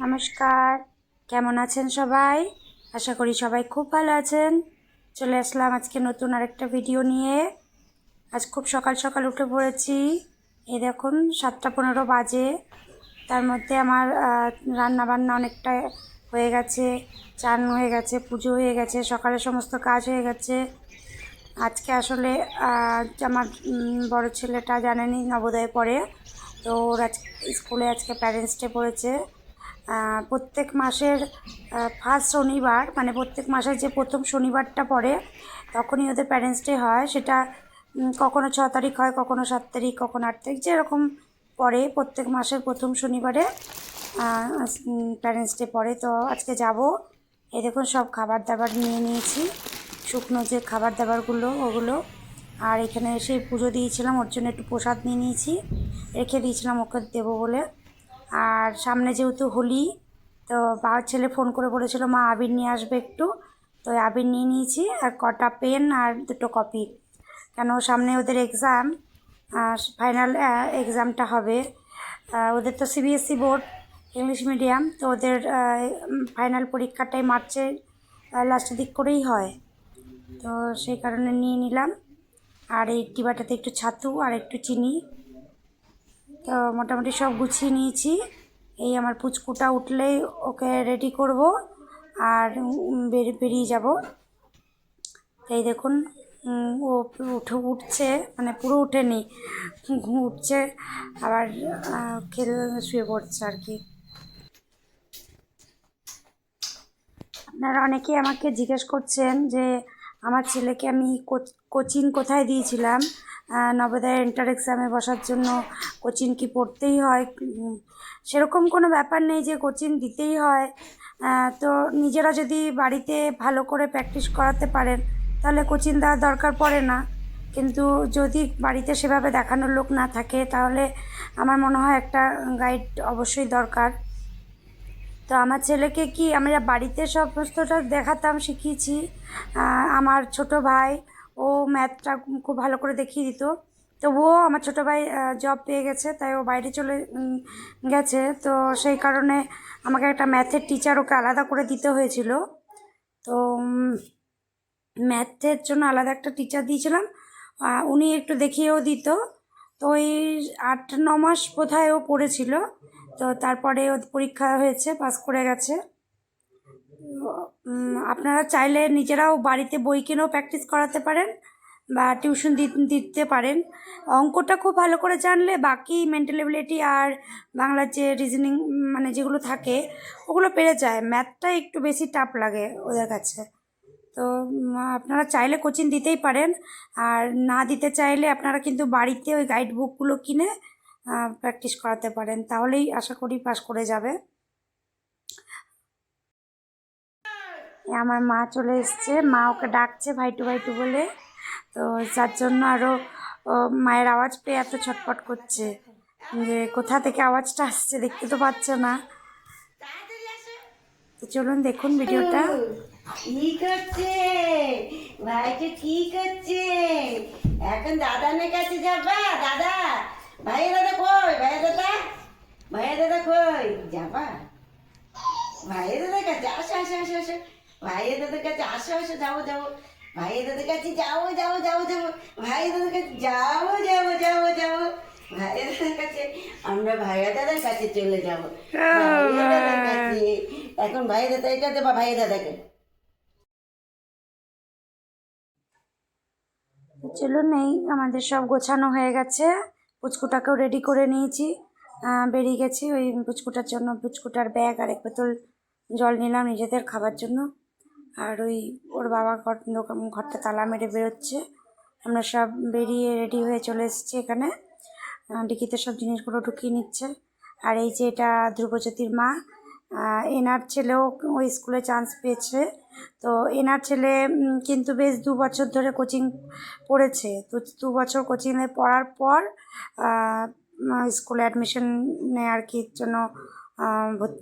নমস্কার, কেমন আছেন সবাই? আশা করি সবাই খুব ভালো আছেন। চলে আসলাম আজকে নতুন আরেকটা ভিডিও নিয়ে। আজ খুব সকাল সকাল উঠে পড়েছি। এই দেখুন 7টা 15 বাজে। তার মধ্যে আমার রান্না বান্না অনেকটা হয়ে গেছে, চান হয়ে গেছে, পুজো হয়ে গেছে, সকালের সমস্ত কাজ হয়ে গেছে। আজকে আসলে আমার বড় ছেলেটা জানেনই নবোদয়ে পড়ে, তো ওর স্কুলে আজকে প্যারেন্টস ডে পড়েছে। প্রত্যেক মাসের ফার্স্ট শনিবার, মানে প্রত্যেক মাসের যে প্রথম শনিবারটা পড়ে তখনই ওদের প্যারেন্টস ডে হয়। সেটা কখনো 6 তারিখ হয়, কখনো 7 তারিখ, কখনো 8 তারিখ, যেরকম পড়ে প্রত্যেক মাসের প্রথম শনিবারে প্যারেন্টস ডে পড়ে। তো আজকে যাব। এই দেখুন সব খাবার দাবার নিয়ে নিয়েছি, শুকনো যে খাবার দাবারগুলো ওগুলো। আর এখানে এসে পুজো দিয়েছিলাম, ওর জন্য একটু প্রসাদ নিয়ে নিয়েছি, রেখে দিয়েছিলাম ওকে দেবো বলে। আর সামনে যেহেতু হোলি, তো বাবার ছেলে ফোন করে বলেছিল মা আবির নিয়ে আসবে একটু, তো আবির নিয়ে নিয়েছি আর কটা পেন আর দুটো কপি। কেন সামনে ওদের এক্সাম, ফাইনাল এক্সামটা হবে। ওদের তো সিবিএসসি বোর্ড, ইংলিশ মিডিয়াম, তো ওদের ফাইনাল পরীক্ষাটাই মার্চের লাস্টের দিক করেই হয়। তো সেই কারণে নিয়ে নিলাম। আর এই ডিবাটাতে একটু ছাতু আর একটু চিনি, তো মোটামুটি সব গুছিয়ে নিয়েছি। এই আমার পুচকুটা উঠলেই ওকে রেডি করব আর বেরিয়ে যাব। এই দেখুন ও উঠছে, মানে পুরো উঠেনি, উঠছে আবার খেলে শুয়ে পড়ছে আর কি। আপনারা অনেকেই আমাকে জিজ্ঞেস করছেন যে আমার ছেলেকে আমি কোচিং কোথায় দিয়েছিলাম, নবোদয় এন্টার এক্সামে বসার জন্য কোচিং কি পড়তেই হয়। সেরকম কোনো ব্যাপার নেই যে কোচিং দিতেই হয়। তো নিজেরা যদি বাড়িতে ভালো করে প্র্যাকটিস করাতে পারেন তাহলে কোচিং দেওয়ার দরকার পড়ে না। কিন্তু যদি বাড়িতে সেভাবে দেখানোর লোক না থাকে তাহলে আমার মনে হয় একটা গাইড অবশ্যই দরকার। তো আমার ছেলেকে কি আমরা বাড়িতে সমস্তটা দেখাতাম, শিখিয়েছি। আমার ছোট ভাই ও ম্যাথটা খুব ভালো করে দেখিয়ে দিত। তবুও আমার ছোট ভাই জব পেয়ে গেছে, তাই ও বাইরে চলে গেছে। তো সেই কারণে আমাকে একটা ম্যাথের টিচার ওকে আলাদা করে দিতে হয়েছিল। তো ম্যাথের জন্য আলাদা একটা টিচার দিয়েছিলাম, উনি একটু দেখিয়েও দিত। তো এই 8-9 মাস বোধহয় ও পড়েছিল। তো তারপরে ও পরীক্ষা হয়েছে, পাস করে গেছে। আপনারা চাইলে নিজেরাও বাড়িতে বই কিনেও প্র্যাকটিস করাতে পারেন বা টিউশন দিতে পারেন। অঙ্কটা খুব ভালো করে জানলে বাকি মেন্টাল এবিলিটি আর বাংলার যে রিজনিং মানে যেগুলো থাকে ওগুলো পেরে যায়। ম্যাথটা একটু বেশি টাফ লাগে ওদের কাছে। তো আপনারা চাইলে কোচিং দিতেই পারেন, আর না দিতে চাইলে আপনারা কিন্তু বাড়িতে ওই গাইড বুকগুলো কিনে প্র্যাকটিস করাতে পারেন, তাহলেই আশা করি পাস করে যাবে। আমার মা চলে এসছে, মা ওকে ডাকছে ভাইটু ভাইটু বলে। তো যার জন্য আরও মায়ের আওয়াজ পেয়ে এত ছটপট করছে যে কোথা থেকে আওয়াজটা আসছে দেখতে তো পাচ্ছে না। তো চলুন দেখুন ভিডিওটা। কি করছে ভাইকে, কি করছে? এখন দাদানের কাছে যাবা? দাদা, ভাইয়া দাদা কই? ভাইয়া দাদা, ভাইয়া দাদা কই? যাবা ভাইয়া দাদার কাছে? আসো আসো আসো আসো, ভাইয়া দাদার কাছে আসো আসো, যাবো যাবো, ভাইয়া দাদার কাছে যাবো যাবো যাবো যাবো, ভাইয়া দাদার কাছে যাবো যাবো যাবো যাবো, ভাইয়া দাদার কাছে। আমরা ভাইয়া দাদার কাছে চলে যাবো, ভাইয়া দাদার কাছে। এখন ভাইয়া দাদা, এটা দেবা ভাইয়া দাদাকে। চলুন, এই আমাদের সব গোছানো হয়ে গেছে, পুচকুটাকেও রেডি করে নিয়েছি, বেরিয়ে গেছি ওই পুচকুটার জন্য। পুচকুটার ব্যাগ আর 1 বোতল জল নিলাম নিজেদের খাবার জন্য। আর ওই ওর বাবা ঘরটা তালা মেরে বেরোচ্ছে। আমরা সব বেরিয়ে রেডি হয়ে চলে এসেছি এখানে। ডিকিতে সব জিনিসগুলো ঢুকিয়ে নিচ্ছে। আর এই যে এটা ধ্রুবজ্যোতির মা, এনার ছেলেও ওই স্কুলে চান্স পেয়েছে। তো এনার ছেলে কিন্তু বেশ 2 বছর ধরে কোচিং পড়েছে। তো 2 বছর কোচিংয়ে পড়ার পর স্কুলে অ্যাডমিশন নেওয়ার কি জন্য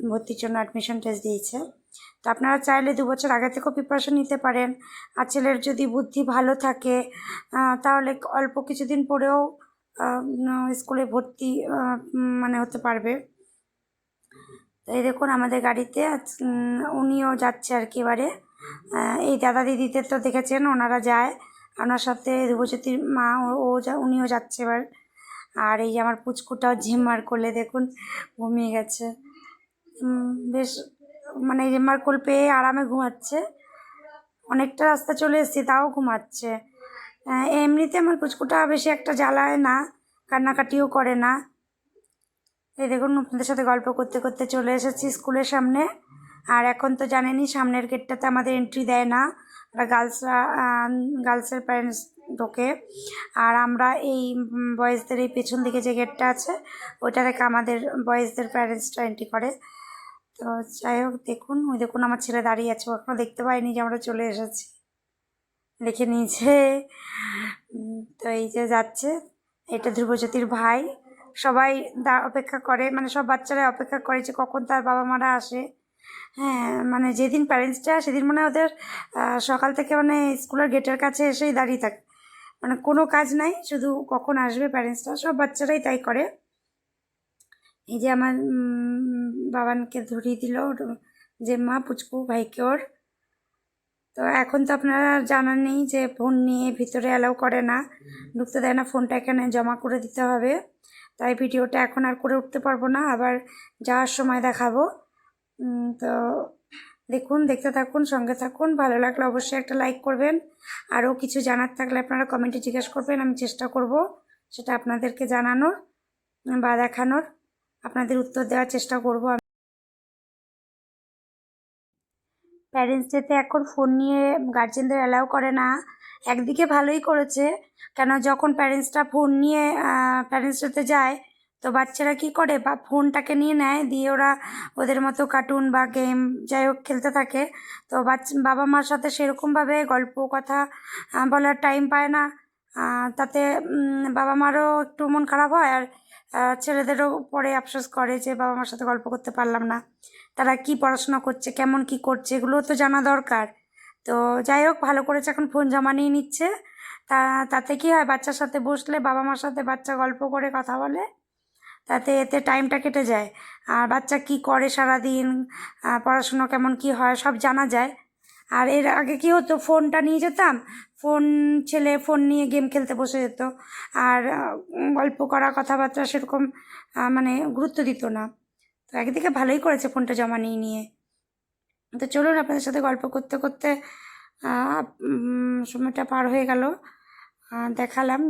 ভর্তির জন্য অ্যাডমিশন টেস্ট দিয়েছে। তো আপনারা চাইলে 2 বছর আগে থেকেও প্রিপারেশন নিতে পারেন। আর ছেলের যদি বুদ্ধি ভালো থাকে তাহলে অল্প কিছুদিন পরেও স্কুলে ভর্তি মানে হতে পারবে। তো এই দেখুন আমাদের গাড়িতে উনিও যাচ্ছে আর কি এবারে। এই দাদা দিদিদের তো দেখেছেন, ওনারা যায়, ওনার সাথে ধ্রুবজ্যোতির মা উনিও যাচ্ছে এবার। আর এই যে আমার পুচকুটাও ঝিম্মার কোলে দেখুন ঘুমিয়ে গেছে। বেশ মানে ঝিম্মার কোল পেয়ে আরামে ঘুমাচ্ছে। অনেকটা রাস্তা চলে এসেছি তাও ঘুমাচ্ছে। এমনিতে আমার পুচকুটা বেশি একটা জ্বালায় না, কান্নাকাটিও করে না। এই দেখুন আপনাদের সাথে গল্প করতে করতে চলে এসেছি স্কুলের সামনে। আর এখন তো জানেনই সামনের গেটটাতে আমাদের এন্ট্রি দেয় না, গার্লসের প্যারেন্টস ঢোকে। আর আমরা এই বয়েজদের এই পেছন দিকে যে গেটটা আছে ওইটা থেকে আমাদের বয়েজদের প্যারেন্টসরা এন্ট্রি করে। তো যাই হোক দেখুন, ওই দেখুন আমার ছেলে দাঁড়িয়ে আছে, ও এখনও দেখতে পাইনি যে আমরা চলে এসেছি, দেখে নিয়েছে। তো এই যে যাচ্ছে, এটা ধ্রুবজ্যোতির ভাই। সবাই অপেক্ষা করে, মানে সব বাচ্চারা অপেক্ষা করে যে কখন তার বাবা মারা আসে। হ্যাঁ, মানে যেদিন প্যারেন্টস ডে সেদিন মানে ওদের সকাল থেকে মানে স্কুলের গেটের কাছে এসেই দাঁড়িয়ে থাকে, মানে কোনো কাজ নাই, শুধু কখন আসবে প্যারেন্টসরা। সব বাচ্চারাই তাই করে। এই যে আমার বাবানকে ধরিয়ে দিল যে মা পুচকু ভাইকে ওর। তো এখন তো আপনারা জানার নেই যে ফোন নিয়ে ভিতরে অ্যালাউ করে না, ঢুকতে দেয় না, ফোনটা এখানে জমা করে দিতে হবে। তাই ভিডিওটা এখন আর করে উঠতে পারবো না, আবার যাওয়ার সময় দেখাবো। তো দেখুন, দেখতে থাকুন, সঙ্গে থাকুন। ভালো লাগলে অবশ্যই একটা লাইক করবেন। আরও কিছু জানার থাকলে আপনারা কমেন্টে জিজ্ঞেস করবেন, আমি চেষ্টা করব সেটা আপনাদেরকে জানানোর বা দেখানোর, আপনাদের উত্তর দেওয়ার চেষ্টা করব। প্যারেন্টস ডেতে এখন ফোন নিয়ে গার্জেনদের অ্যালাউ করে না। একদিকে ভালোই করেছে, কেন যখন প্যারেন্টসরা ফোন নিয়ে প্যারেন্টস ডেতে যায় তো বাচ্চারা কী করে, বা ফোনটাকে নিয়ে নেয়, দিয়ে ওরা ওদের মতো কার্টুন বা গেম যাই হোক খেলতে থাকে। তো বাবা মার সাথে সেরকমভাবে গল্প কথা বলার টাইম পায় না। তাতে বাবা মারও একটু মন খারাপ হয়, আর ছেলেদেরও পরে আফসোস করে যে বাবা মার সাথে গল্প করতে পারলাম না। তারা কি পড়াশোনা করছে, কেমন কি করছে, এগুলোও তো জানা দরকার। তো যাই হোক, ভালো করেছে, এখন ফোন জমা নিয়ে নিচ্ছে। তাতে কি হয়, বাচ্চার সাথে বসলে বাবা মার সাথে বাচ্চা গল্প করে কথা বলে, তাতে এতে টাইমটা কেটে যায়। আর বাচ্চা কি করে সারাদিন, পড়াশুনো কেমন কি হয় সব জানা যায়। আর এর আগে কি হতো, ফোনটা নিয়ে যেতাম, ছেলে ফোন নিয়ে গেম খেলতে বসে যেত, আর গল্প করা কথাবার্তা সেরকম মানে গুরুত্ব দিত না। তো একদিকে ভালোই করেছে ফোনটা জমা নিয়ে। তো চলুন, আপনাদের সাথে গল্প করতে করতে সময়টা পার হয়ে গেল, দেখালাম।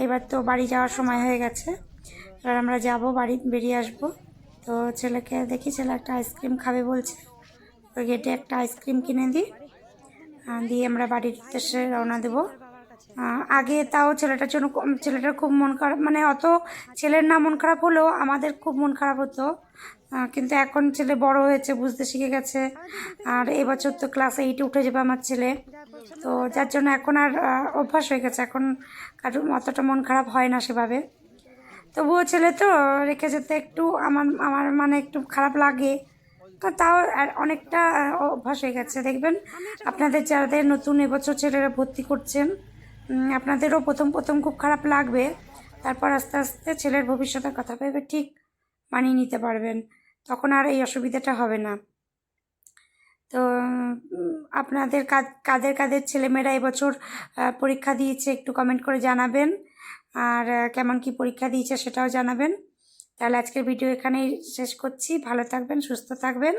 এবার তো বাড়ি যাওয়ার সময় হয়ে গেছে, এবার আমরা যাব, বাড়ি বেরিয়ে আসব। তো ছেলেকে দেখি, ছেলে একটা আইসক্রিম খাবে বলছে, ওই গেটে একটা আইসক্রিম কিনে দিই, দিয়ে আমরা বাড়ির উদ্দেশ্যে রওনা দেবো। আগে তাও ছেলেটার খুব মন খারাপ, মানে অত ছেলের না মন খারাপ হলেও আমাদের খুব মন খারাপ হতো, কিন্তু এখন ছেলে বড় হয়েছে, বুঝতে শিখে গেছে। আর এবছর তো ক্লাস 8-এ উঠে যাবে আমার ছেলে, তো যার জন্য এখন আর অভ্যাস হয়ে গেছে, এখন কারোর অতটা মন খারাপ হয় না সেভাবে। তবুও ছেলে তো রেখে যেতে একটু আমার মানে একটু খারাপ লাগে, তাও আর অনেকটা অভ্যাস হয়ে গেছে। দেখবেন আপনাদের যাদের নতুন এবছর ছেলেরা ভর্তি করছেন, আপনাদেরও প্রথম প্রথম খুব খারাপ লাগবে, তারপর আস্তে আস্তে ছেলের ভবিষ্যতের কথা ভেবে ঠিক মানিয়ে নিতে পারবেন, তখন আর এই অসুবিধাটা হবে না। তো আপনাদের কাদের কাদের ছেলেমেয়েরা এবছর পরীক্ষা দিয়েছে একটু কমেন্ট করে জানাবেন, আর কেমন কি পরীক্ষা দিয়েছে সেটাও জানাবেন। তাহলে আজকের ভিডিও এখানেই শেষ করছি। ভালো থাকবেন, সুস্থ থাকবেন।